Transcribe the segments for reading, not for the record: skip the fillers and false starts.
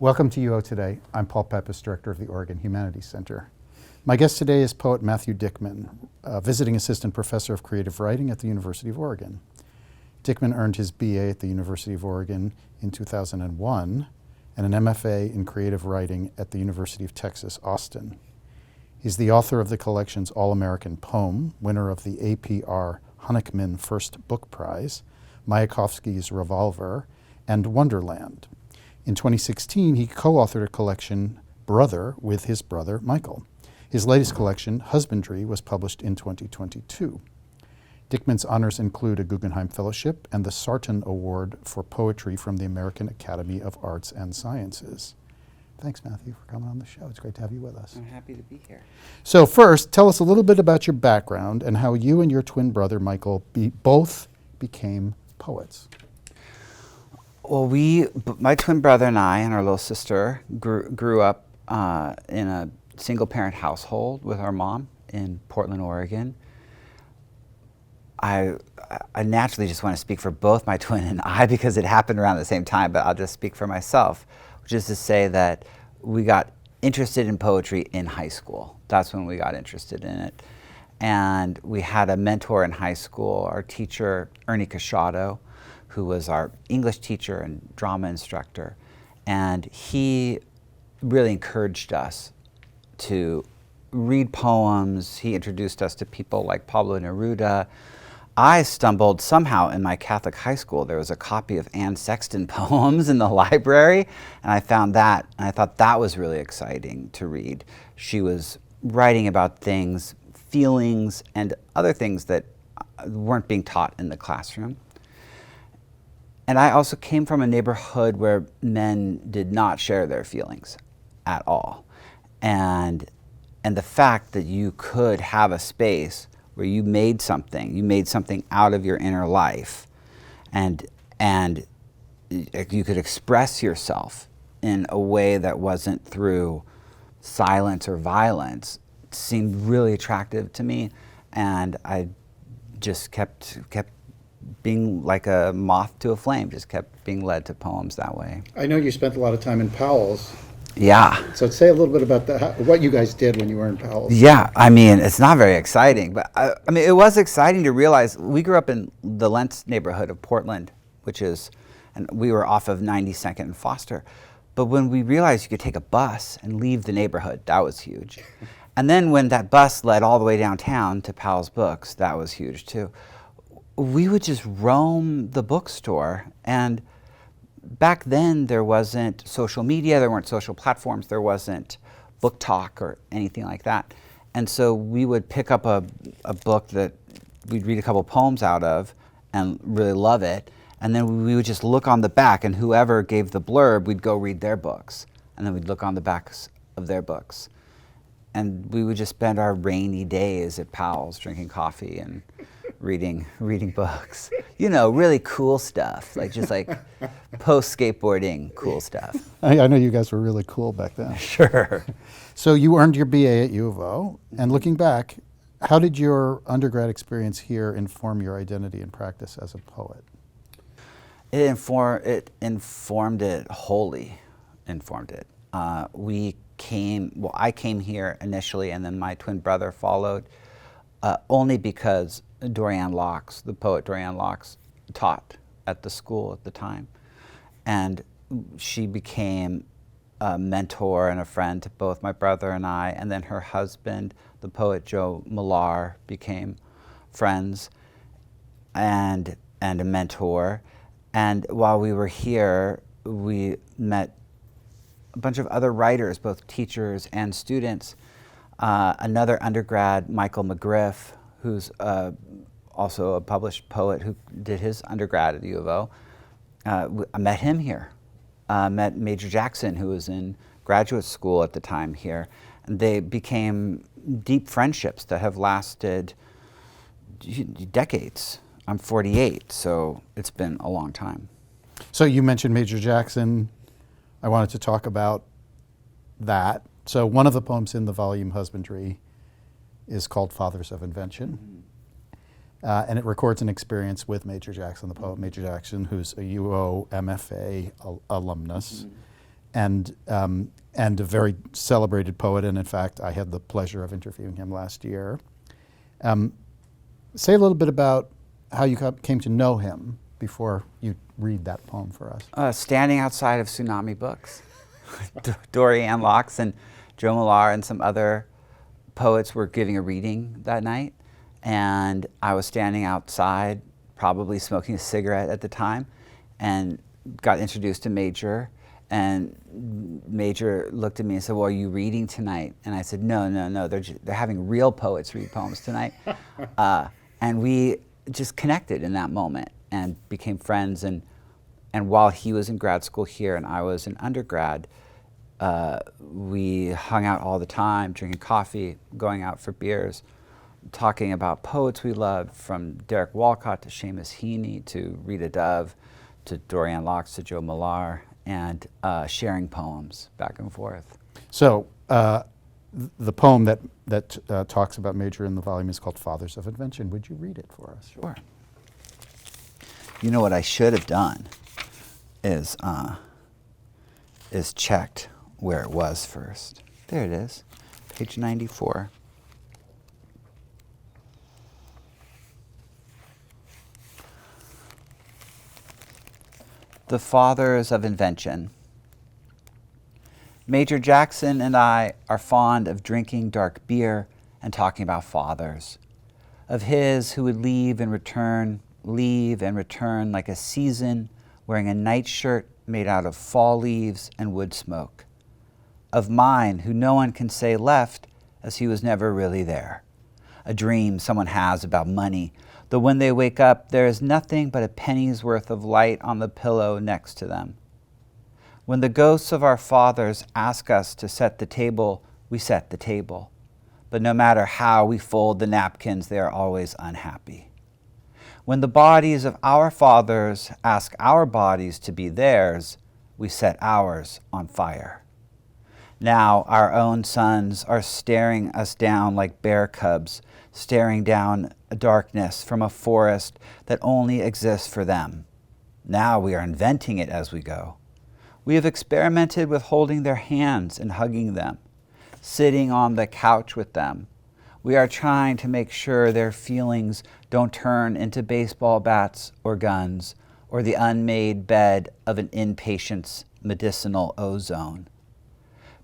Welcome to UO Today. I'm Paul Peppis, Director of the Oregon Humanities Center. My guest today is poet Matthew Dickman, a visiting assistant professor of creative writing at the University of Oregon. Dickman earned his BA at the University of Oregon in 2001 and an MFA in creative writing at the University of Texas, Austin. He's the author of the collections All-American Poem, winner of the APR Honickman First Book Prize, Mayakovsky's Revolver, and Wonderland. In 2016, he co-authored a collection, Brother, with his brother, Michael. His latest collection, Husbandry, was published in 2022. Dickman's honors include a Guggenheim Fellowship and the Sarton Award for Poetry from the American Academy of Arts and Sciences. Thanks, Matthew, for coming on the show. It's great to have you with us. I'm happy to be here. So first, tell us a little bit about your background and how you and your twin brother, Michael, both became poets. Well, my twin brother and I and our little sister grew up in a single-parent household with our mom in Portland, Oregon. I naturally just want to speak for both my twin and I because it happened around the same time, but I'll just speak for myself, which is to say that we got interested in poetry in high school. That's when we got interested in it. And we had a mentor in high school, our teacher, Ernie Casciato, who was our English teacher and drama instructor. And he really encouraged us to read poems. He introduced us to people like Pablo Neruda. I stumbled somehow in my Catholic high school. There was a copy of Anne Sexton poems in the library, and I found that, and I thought that was really exciting to read. She was writing about things, feelings, and other things that weren't being taught in the classroom. And I also came from a neighborhood where men did not share their feelings at all. And the fact that you could have a space where you made something out of your inner life, and you could express yourself in a way that wasn't through silence or violence, seemed really attractive to me. And I just kept being like a moth to a flame, just kept being led to poems that way. I know you spent a lot of time in Powell's. Yeah. So say a little bit about what you guys did when you were in Powell's. Yeah, I mean, it's not very exciting, but I mean, it was exciting to realize we grew up in the Lentz neighborhood of Portland, and we were off of 92nd and Foster. But when we realized you could take a bus and leave the neighborhood, that was huge. And then when that bus led all the way downtown to Powell's Books, that was huge too. We would just roam the bookstore, and back then there wasn't social media, there weren't social platforms, there wasn't book talk or anything like that. And so we would pick up a book that we'd read a couple poems out of and really love it, and then we would just look on the back, and whoever gave the blurb, we'd go read their books, and then we'd look on the backs of their books. And we would just spend our rainy days at Powell's drinking coffee and reading books. You know, really cool stuff, just post-skateboarding cool stuff. I know you guys were really cool back then. Sure. So you earned your BA at U of O, and looking back, how did your undergrad experience here inform your identity and practice as a poet? It wholly informed it. I came here initially, and then my twin brother followed, only because Dorianne Locks, the poet Dorianne Locks, taught at the school at the time. And she became a mentor and a friend to both my brother and I, and then her husband, the poet Joe Millar, became friends and a mentor. And while we were here, we met a bunch of other writers, both teachers and students. Another undergrad, Michael McGriff, who's also a published poet who did his undergrad at U of O. I met him here. Met Major Jackson, who was in graduate school at the time here. And they became deep friendships that have lasted decades. I'm 48, so it's been a long time. So you mentioned Major Jackson. I wanted to talk about that. So one of the poems in the volume Husbandry is called Fathers of Invention. And it records an experience with Major Jackson, the poet Major Jackson, who's a UO MFA alumnus. and a very celebrated poet. And in fact, I had the pleasure of interviewing him last year. Say a little bit about how you came to know him before you read that poem for us. Standing outside of Tsunami Books, Dorianne Locks and Joe Millar and some other poets were giving a reading that night, and I was standing outside, probably smoking a cigarette at the time, and got introduced to Major, and Major looked at me and said, "Well, are you reading tonight?" And I said, No, they're having real poets read poems tonight." And we just connected in that moment and became friends, and while he was in grad school here and I was in undergrad, we hung out all the time, drinking coffee, going out for beers, talking about poets we loved, from Derek Walcott to Seamus Heaney to Rita Dove to Dorianne Locks to Joe Millar, and sharing poems back and forth. So the poem that talks about Major in the volume is called Fathers of Invention. Would you read it for us? Sure. You know what I should have done is checked where it was first. There it is, page 94. The Fathers of Invention. Major Jackson and I are fond of drinking dark beer and talking about fathers, of his who would leave and return like a season, wearing a nightshirt made out of fall leaves and wood smoke, of mine who no one can say left, as he was never really there, a dream someone has about money, though when they wake up there is nothing but a penny's worth of light on the pillow next to them. When the ghosts of our fathers ask us to set the table, we set the table. But no matter how we fold the napkins, they are always unhappy. When the bodies of our fathers ask our bodies to be theirs, we set ours on fire. Now our own sons are staring us down like bear cubs, staring down a darkness from a forest that only exists for them. Now we are inventing it as we go. We have experimented with holding their hands and hugging them, sitting on the couch with them. We are trying to make sure their feelings don't turn into baseball bats or guns or the unmade bed of an inpatient's medicinal ozone.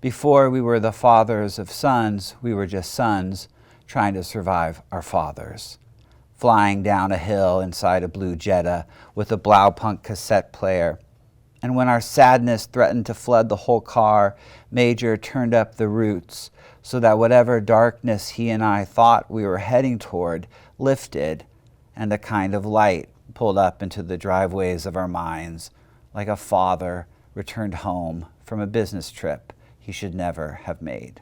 Before we were the fathers of sons, we were just sons trying to survive our fathers, flying down a hill inside a blue Jetta with a Blaupunk cassette player. And when our sadness threatened to flood the whole car, Major turned up the roots so that whatever darkness he and I thought we were heading toward lifted, and a kind of light pulled up into the driveways of our minds, like a father returned home from a business trip he should never have made.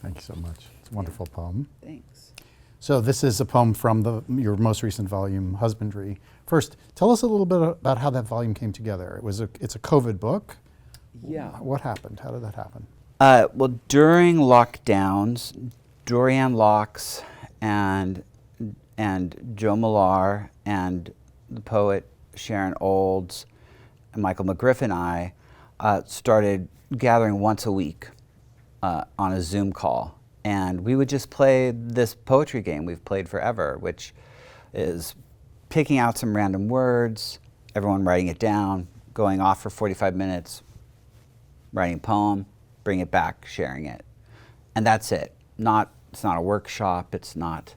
Thank you so much. It's a wonderful poem. Thanks. So this is a poem from your most recent volume, Husbandry. First, tell us a little bit about how that volume came together. It's a COVID book. Yeah. What happened? How did that happen? Well, during lockdowns, Dorianne Locks and Joe Millar and the poet Sharon Olds and Michael McGriff and I started gathering once a week on a Zoom call. And we would just play this poetry game we've played forever, which is picking out some random words, everyone writing it down, going off for 45 minutes, writing a poem, bring it back, sharing it. And that's it. It's not a workshop, it's not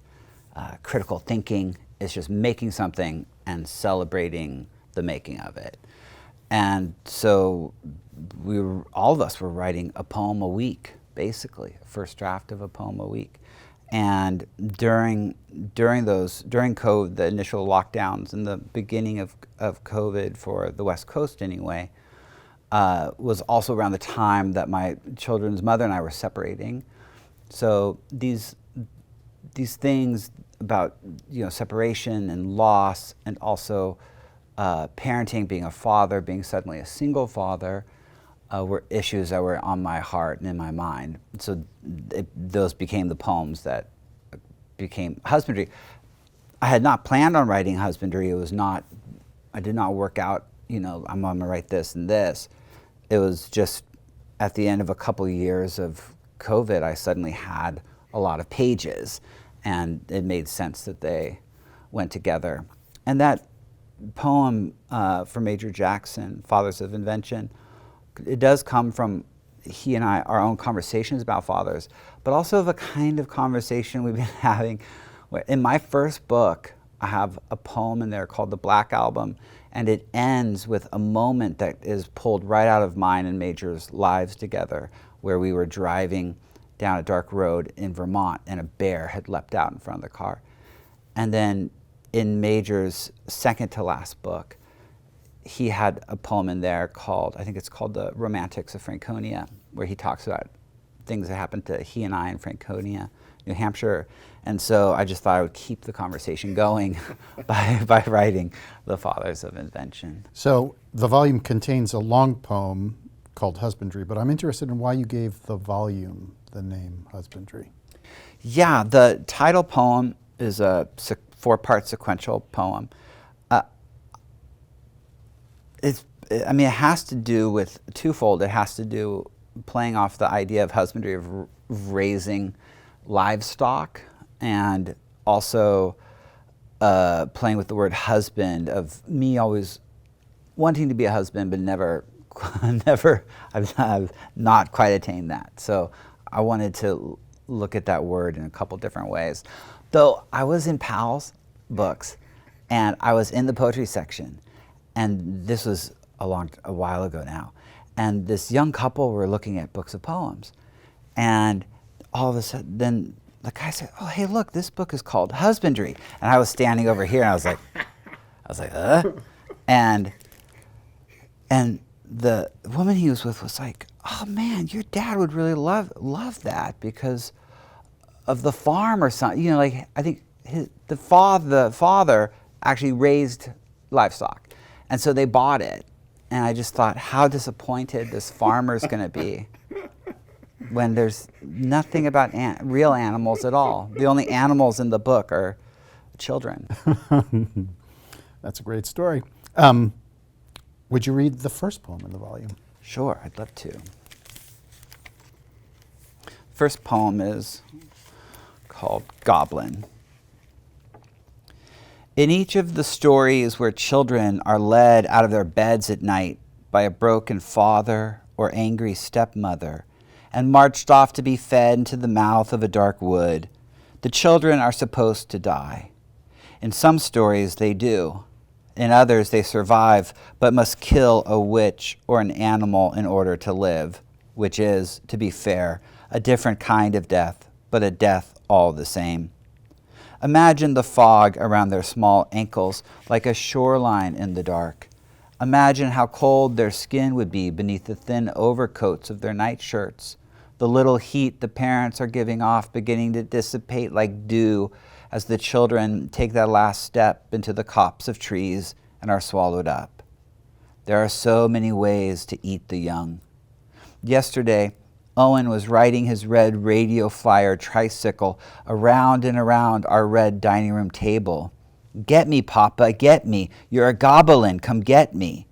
critical thinking, it's just making something and celebrating the making of it. And so all of us were writing a poem a week, basically, a first draft of a poem a week. And during COVID, the initial lockdowns and the beginning of COVID for the West Coast anyway, was also around the time that my children's mother and I were separating. So these things about separation and loss, and also parenting, being a father, being suddenly a single father, were issues that were on my heart and in my mind. So those became the poems that became Husbandry. I had not planned on writing Husbandry. I did not work out, I'm going to write this and this. it was just at the end of a couple years of COVID, I suddenly had a lot of pages, and it made sense that they went together. And that poem from Major Jackson, Fathers of Invention, it does come from he and I, our own conversations about fathers, but also of a kind of conversation we've been having. Where in my first book, I have a poem in there called The Black Album, and it ends with a moment that is pulled right out of mine and Major's lives together, where we were driving down a dark road in Vermont and a bear had leapt out in front of the car. And then in Major's second to last book, he had a poem in there called, I think it's called The Romantics of Franconia, where he talks about things that happened to he and I in Franconia, New Hampshire. And so I just thought I would keep the conversation going by writing The Fathers of Invention. So the volume contains a long poem called Husbandry, but I'm interested in why you gave the volume the name Husbandry. Yeah, the title poem is a four-part sequential poem. It has to do with twofold. It has to do playing off the idea of husbandry, of raising livestock, and also playing with the word husband, of me always wanting to be a husband, but never, I've not quite attained that. So I wanted to look at that word in a couple different ways. Though I was in Powell's books, and I was in the poetry section, and this was a while ago now, and this young couple were looking at books of poems, and all of a sudden, then the guy said, "Oh, hey, look, this book is called Husbandry," and I was standing over here, and I was like, and the woman he was with was like, "Oh man, your dad would really love that because of the farm or something." You know, like I think the father actually raised livestock, and so they bought it. And I just thought, how disappointed this farmer's going to be when there's nothing about real animals at all. The only animals in the book are children. That's a great story. Would you read the first poem in the volume? Sure, I'd love to. First poem is called Goblin. In each of the stories where children are led out of their beds at night by a broken father or angry stepmother and marched off to be fed into the mouth of a dark wood, the children are supposed to die. In some stories they do. In others they survive but must kill a witch or an animal in order to live, which is, to be fair, a different kind of death, but a death all the same. Imagine the fog around their small ankles like a shoreline in the dark. Imagine how cold their skin would be beneath the thin overcoats of their nightshirts. The little heat the parents are giving off beginning to dissipate like dew as the children take that last step into the copse of trees and are swallowed up. There are so many ways to eat the young. Yesterday, Owen was riding his red radio flyer tricycle around and around our red dining room table. "Get me, Papa, get me. You're a goblin, come get me."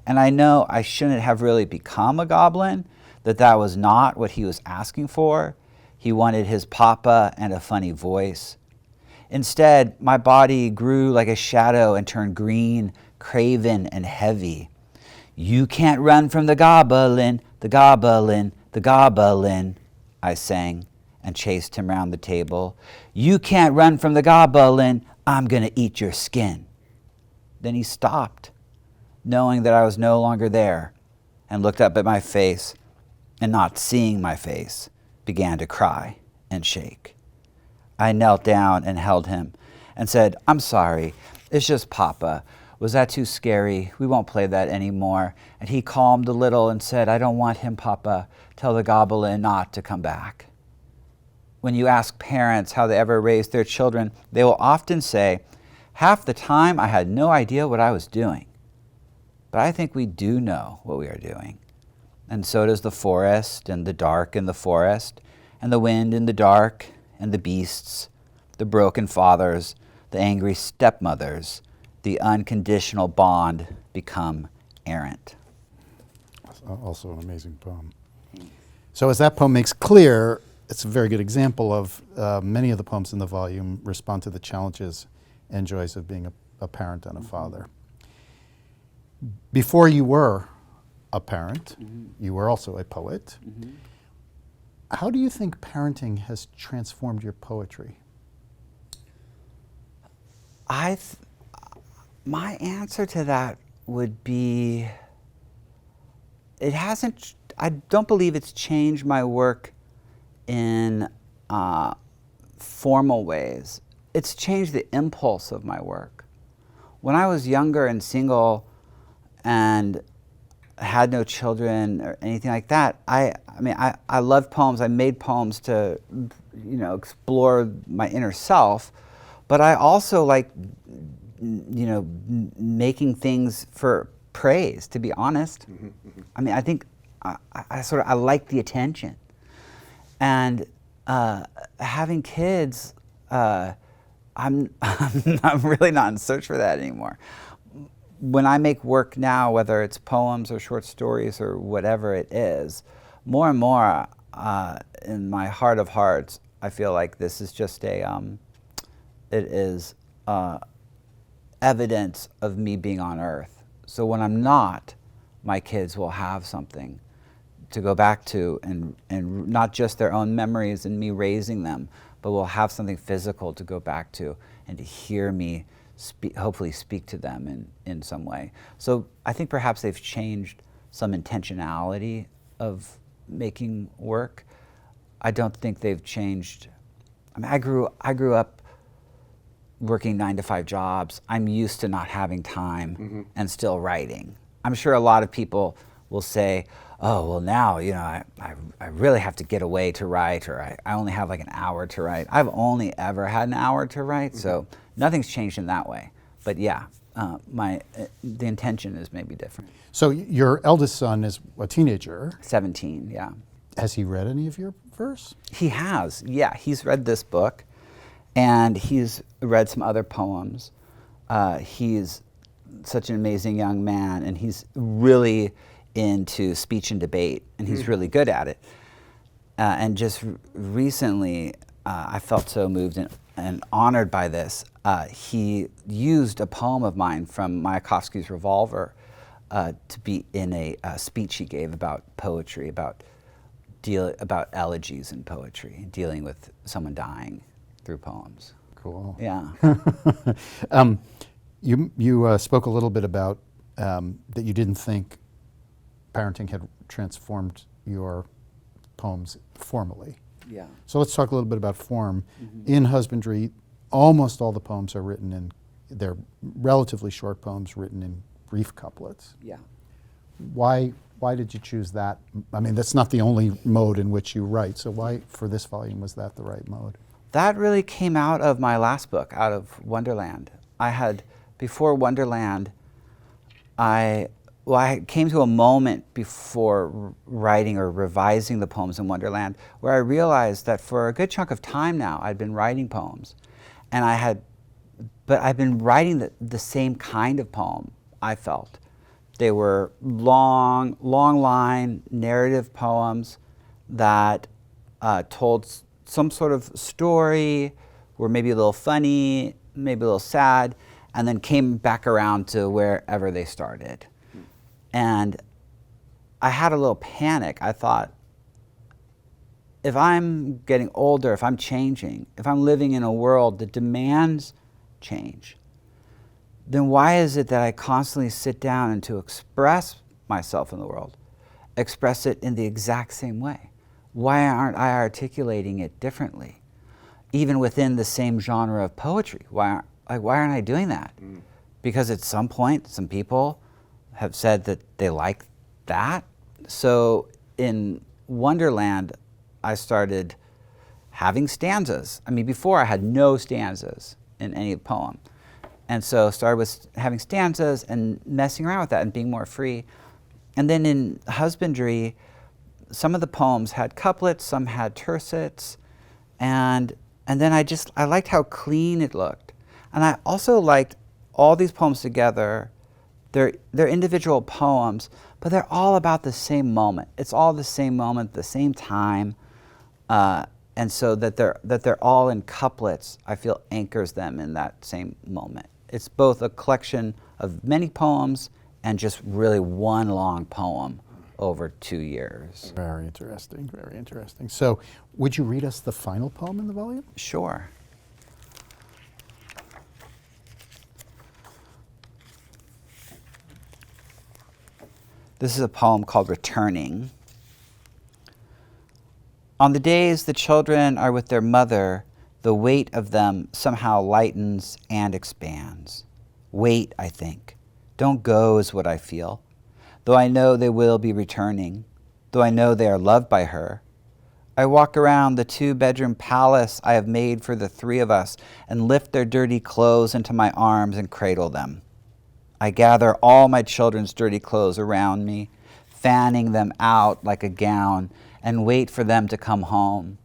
And I know I shouldn't have really become a goblin, that was not what he was asking for. He wanted his papa and a funny voice. Instead, my body grew like a shadow and turned green, craven, and heavy. "You can't run from the goblin, the goblin, the goblin," I sang and chased him round the table. "You can't run from the goblin, I'm going to eat your skin." Then he stopped, knowing that I was no longer there, and looked up at my face, and not seeing my face, began to cry and shake. I knelt down and held him and said, "I'm sorry, it's just Papa. Was that too scary? We won't play that anymore." And he calmed a little and said, "I don't want him, Papa. Tell the goblin not to come back." When you ask parents how they ever raised their children, they will often say, "Half the time I had no idea what I was doing." But I think we do know what we are doing. And so does the forest and the dark in the forest, and the wind in the dark, and the beasts, the broken fathers, the angry stepmothers, the unconditional bond become errant. also an amazing poem. So as that poem makes clear, it's a very good example of many of the poems in the volume respond to the challenges and joys of being a parent and a father. Before you were a parent, you were also a poet. How do you think parenting has transformed your poetry? My answer to that would be, it hasn't, I don't believe it's changed my work in formal ways. It's changed the impulse of my work. When I was younger and single and had no children or anything like that, I loved poems. I made poems to, explore my inner self, but I also like, making things for praise, to be honest. I think I like the attention. And having kids, I'm really not in search for that anymore. When I make work now, whether it's poems or short stories or whatever it is, more and more in my heart of hearts, I feel like this is just it is evidence of me being on Earth. So when I'm not, my kids will have something to go back to, and not just their own memories and me raising them, but will have something physical to go back to and to hear me hopefully speak to them in some way. So I think perhaps they've changed some intentionality of making work. I don't think they've changed. I grew up working 9-to-5 jobs. I'm used to not having time and still writing. I'm sure a lot of people will say, oh, well now, I really have to get away to write, or I only have like an hour to write. I've only ever had an hour to write, so nothing's changed in that way. But yeah, the intention is maybe different. So your eldest son is a teenager. 17, yeah. Has he read any of your verse? He has, yeah. He's read this book, and he's read some other poems. He's such an amazing young man, and he's really into speech and debate, and he's really good at it. And just recently, I felt so moved and honored by this. He used a poem of mine from Mayakovsky's Revolver to be in a speech he gave about poetry, about elegies in poetry, dealing with someone dying through poems. Cool. Yeah. You spoke a little bit about that you didn't think parenting had transformed your poems formally. Yeah. So let's talk a little bit about form. In Husbandry, almost all the poems are written they're relatively short poems written in brief couplets. Yeah. Why did you choose that? I mean, that's not the only mode in which you write, so why, for this volume, was that the right mode? That really came out of my last book, out of Wonderland. Before Wonderland, I came to a moment before writing or revising the poems in Wonderland where I realized that for a good chunk of time now, I'd been writing poems. But I've been writing the same kind of poem, I felt. They were long line narrative poems that told some sort of story, were maybe a little funny, maybe a little sad, and then came back around to wherever they started. And I had a little panic. I thought, if I'm getting older, if I'm changing, if I'm living in a world that demands change, then why is it that I constantly sit down and to express myself in the world, express it in the exact same way? Why aren't I articulating it differently? Even within the same genre of poetry, why aren't I doing that? Because at some point, some people have said that they like that. So in Wonderland, I started having stanzas. I mean, before I had no stanzas in any poem. And so started with having stanzas and messing around with that and being more free. And then in Husbandry, some of the poems had couplets, some had tercets, and then I liked how clean it looked. And I also liked all these poems together They're individual poems, but they're all about the same moment. It's all the same moment, the same time, and so that they're all in couplets, I feel anchors them in that same moment. It's both a collection of many poems and just really one long poem over 2 years. Very interesting, very interesting. So would you read us the final poem in the volume? Sure. This is a poem called Returning. On the days the children are with their mother, the weight of them somehow lightens and expands. Wait, I think. Don't go is what I feel. Though I know they will be returning, though I know they are loved by her. I walk around the 2-bedroom palace I have made for the 3 of us and lift their dirty clothes into my arms and cradle them. I gather all my children's dirty clothes around me, fanning them out like a gown, and wait for them to come home.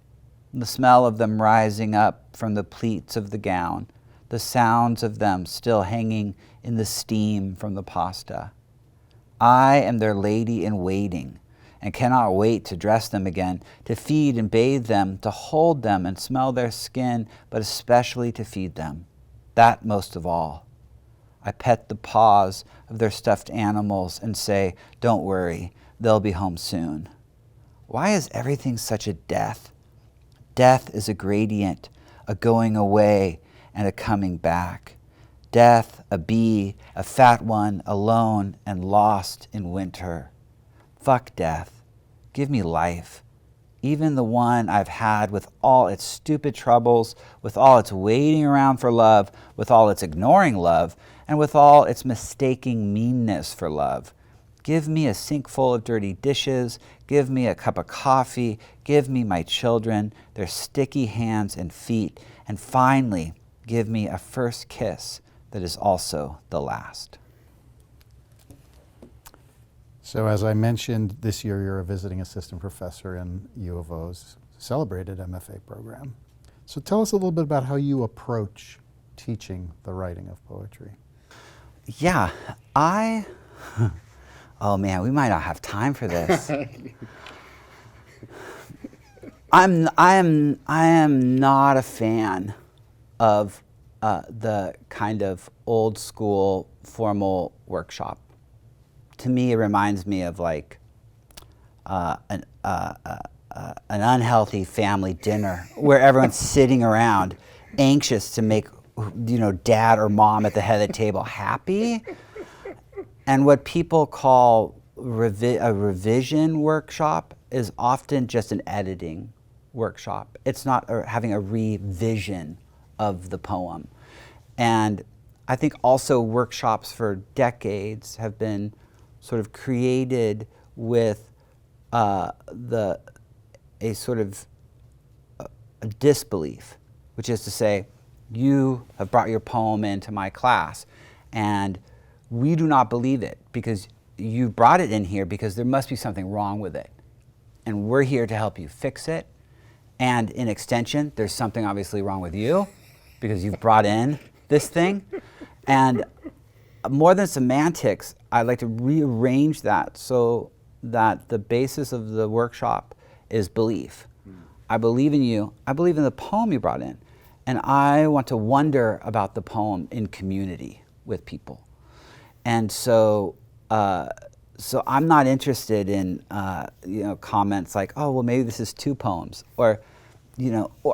The smell of them rising up from the pleats of the gown, the sounds of them still hanging in the steam from the pasta. I am their lady in waiting, and cannot wait to dress them again, to feed and bathe them, to hold them and smell their skin, but especially to feed them. That most of all. I pet the paws of their stuffed animals and say, don't worry, they'll be home soon. Why is everything such a death? Death is a gradient, a going away and a coming back. Death, a bee, a fat one, alone and lost in winter. Fuck death. Give me life. Even the one I've had with all its stupid troubles, with all its waiting around for love, with all its ignoring love, and with all its mistaking meanness for love. Give me a sink full of dirty dishes. Give me a cup of coffee. Give me my children, their sticky hands and feet. And finally, give me a first kiss that is also the last. So as I mentioned, this year you're a visiting assistant professor in U of O's celebrated MFA program. So tell us a little bit about how you approach teaching the writing of poetry. Yeah, oh man, we might not have time for this. I am not a fan of the kind of old school formal workshop. To me, it reminds me of like an unhealthy family dinner where everyone's sitting around, anxious to make, dad or mom at the head of the table happy. And what people call a revision workshop is often just an editing workshop. It's not having a revision of the poem. And I think also workshops for decades have been sort of created with a sort of a disbelief, which is to say, you have brought your poem into my class, and we do not believe it because you brought it in here because there must be something wrong with it. And we're here to help you fix it. And in extension, there's something obviously wrong with you because you've brought in this thing. And more than semantics, I'd like to rearrange that so that the basis of the workshop is belief. I believe in you. I believe in the poem you brought in. And I want to wonder about the poem in community with people. And so I'm not interested in comments like, oh, well, maybe this is 2 poems. Or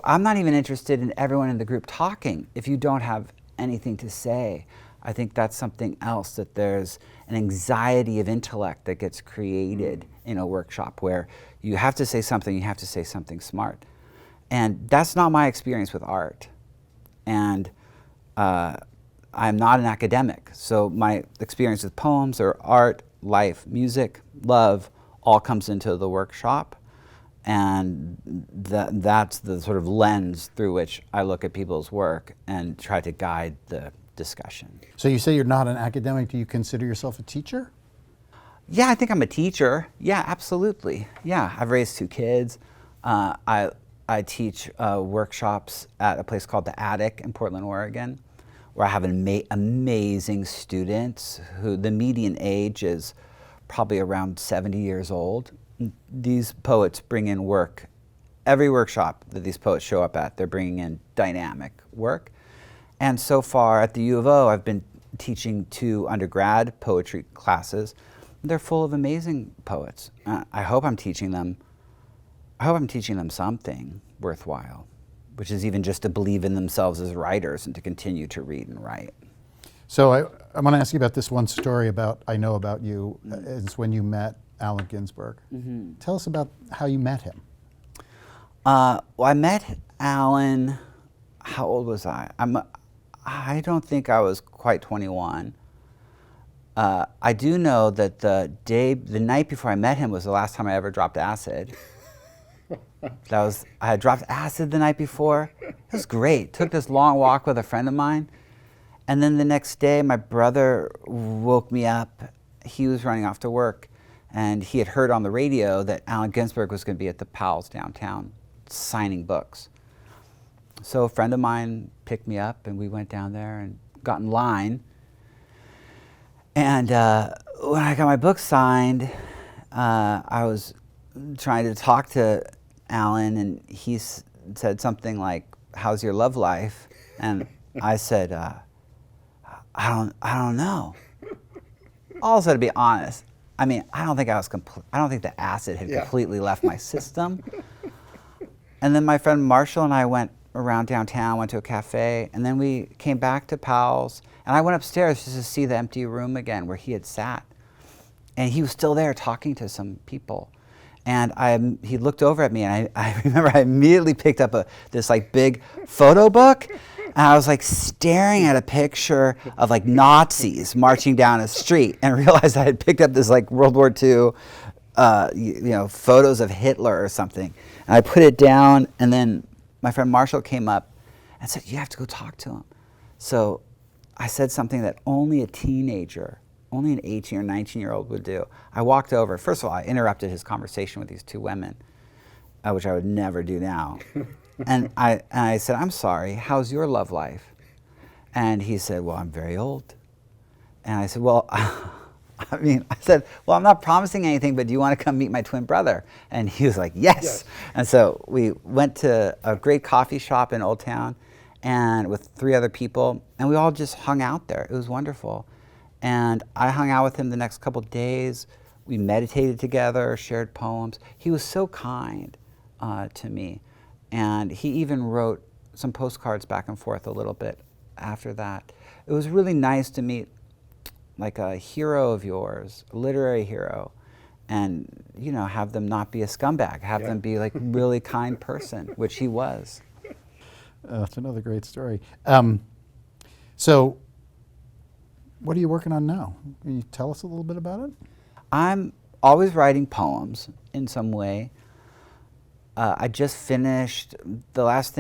I'm not even interested in everyone in the group talking if you don't have anything to say. I think that's something else, that there's an anxiety of intellect that gets created in a workshop where you have to say something, you have to say something smart. And that's not my experience with art. And I'm not an academic, so my experience with poems or art, life, music, love, all comes into the workshop. And that's the sort of lens through which I look at people's work and try to guide the discussion. So you say you're not an academic. Do you consider yourself a teacher? Yeah, I think I'm a teacher. Yeah, absolutely. Yeah, I've raised 2 kids. I teach workshops at a place called The Attic in Portland, Oregon, where I have amazing students who the median age is probably around 70 years old. These poets bring in work. Every workshop that these poets show up at, they're bringing in dynamic work. And so far at the U of O, I've been teaching 2 undergrad poetry classes. They're full of amazing poets. I hope I'm teaching them something worthwhile, which is even just to believe in themselves as writers and to continue to read and write. So I want to ask you about this one story I know about you. It's when you met Alan Ginsburg. Mm-hmm. Tell us about how you met him. Well, I met Alan, how old was I? I don't think I was quite 21. I do know that the night before I met him was the last time I ever dropped acid. I had dropped acid the night before. It was great. Took this long walk with a friend of mine. And then the next day, my brother woke me up. He was running off to work, and he had heard on the radio that Alan Ginsburg was going to be at the Powell's downtown signing books. So a friend of mine picked me up, and we went down there and got in line. And when I got my book signed, I was trying to talk to Alan, and he said something like, "How's your love life?" And I said, I don't know. Also, to be honest, I mean, I don't think the acid had completely left my system. And then my friend Marshall and I went around downtown, went to a cafe, and then we came back to Powell's, and I went upstairs just to see the empty room again where he had sat. And he was still there talking to some people. And he looked over at me, and I remember I immediately picked up this like big photo book, and I was like staring at a picture of like Nazis marching down a street, and realized I had picked up this like World War II, photos of Hitler or something. And I put it down, and then my friend Marshall came up and said, "You have to go talk to him." So I said something that only an 18 or 19-year-old would do. I walked over. First of all, I interrupted his conversation with these 2 women, which I would never do now. And I said, "I'm sorry, how's your love life?" And he said, "Well, I'm very old." And I said, "Well, well, I'm not promising anything, but do you want to come meet my twin brother?" And he was like, yes. And so we went to a great coffee shop in Old Town and with 3 other people, and we all just hung out there. It was wonderful. And I hung out with him the next couple of days. We meditated together, shared poems. He was so kind to me. And he even wrote some postcards back and forth a little bit after that. It was really nice to meet like a hero of yours, a literary hero, and have them not be a scumbag, have them be like really kind person, which he was. That's another great story. So what are you working on now? Can you tell us a little bit about it? I'm always writing poems in some way. I just finished the last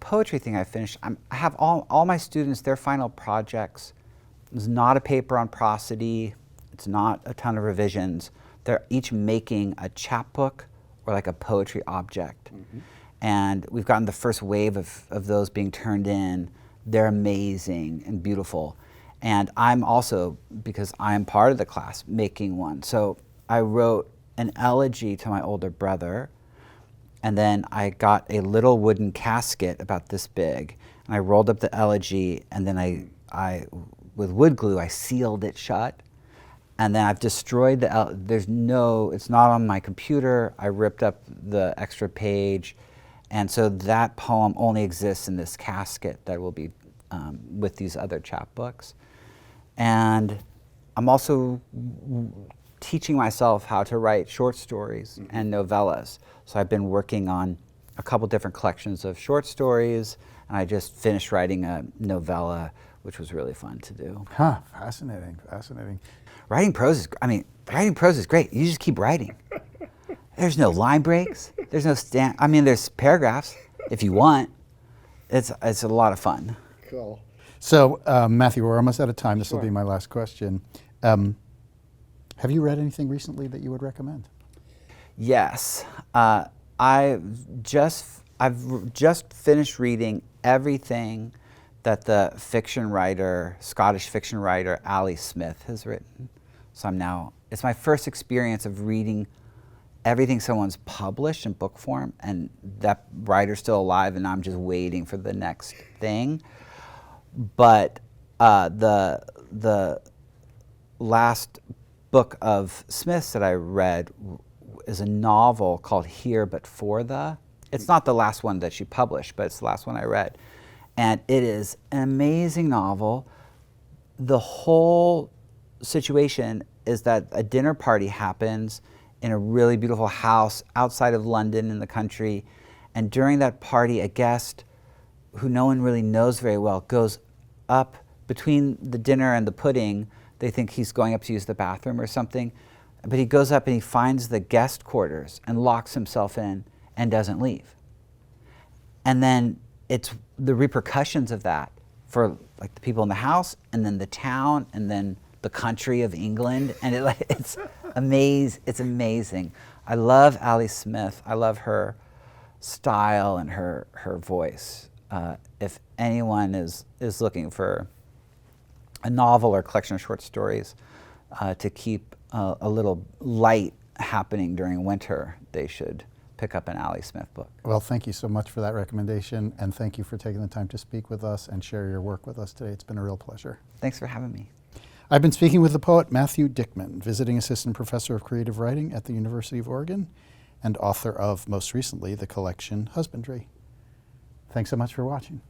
poetry thing I finished. I have all my students, their final projects. It's not a paper on prosody. It's not a ton of revisions. They're each making a chapbook or like a poetry object. Mm-hmm. And we've gotten the first wave of those being turned in. They're amazing and beautiful. And I'm also, because I'm part of the class, making one. So I wrote an elegy to my older brother, and then I got a little wooden casket about this big, and I rolled up the elegy, and then I with wood glue, I sealed it shut. And then I've destroyed it's not on my computer. I ripped up the extra page. And so that poem only exists in this casket that will be with these other chapbooks. And I'm also teaching myself how to write short stories and novellas. So I've been working on a couple different collections of short stories, and I just finished writing a novella, which was really fun to do. Huh, fascinating, fascinating. Writing prose is great. You just keep writing. There's no line breaks. There's no there's paragraphs if you want. It's a lot of fun. Cool. So, Matthew, we're almost out of time. This will be my last question. Have you read anything recently that you would recommend? Yes. I've just finished reading everything that the fiction writer, Scottish fiction writer, Ali Smith has written. So it's my first experience of reading everything someone's published in book form, and that writer's still alive, and I'm just waiting for the next thing. But the last book of Smith's that I read is a novel called Here But For The. It's not the last one that she published, but it's the last one I read. And it is an amazing novel. The whole situation is that a dinner party happens in a really beautiful house outside of London in the country. And during that party, a guest who no one really knows very well goes up between the dinner and the pudding. They think he's going up to use the bathroom or something. But he goes up and he finds the guest quarters and locks himself in and doesn't leave. And then it's the repercussions of that for like the people in the house, and then the town, and then the country of England, and it's amazing. I love Ali Smith. I love her style and her voice. If anyone is looking for a novel or collection of short stories to keep a little light happening during winter, they should pick up an Ali Smith book. Well, thank you so much for that recommendation, and thank you for taking the time to speak with us and share your work with us today. It's been a real pleasure. Thanks for having me. I've been speaking with the poet Matthew Dickman, visiting assistant professor of creative writing at the University of Oregon and author of, most recently, the collection Husbandry. Thanks so much for watching.